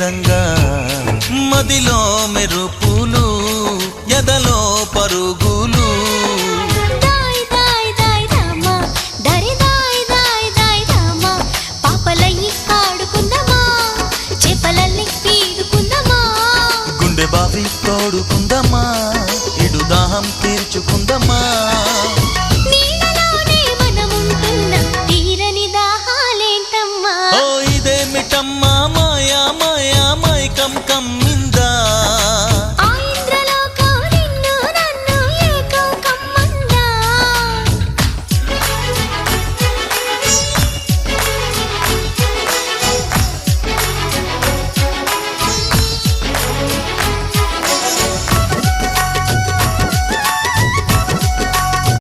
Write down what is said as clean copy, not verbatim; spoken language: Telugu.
విధంగా మదిలో మెరుపులు ఎదలో పరుగులు దాయ్ దాయ్ దాయ్ రామా దరి దాయ్ దాయ్ దాయ్ రామా పాపలయ్యి ఆడుకుందామా చేపలల్లి పీడుకుందామా గుండె బావి తోడుకు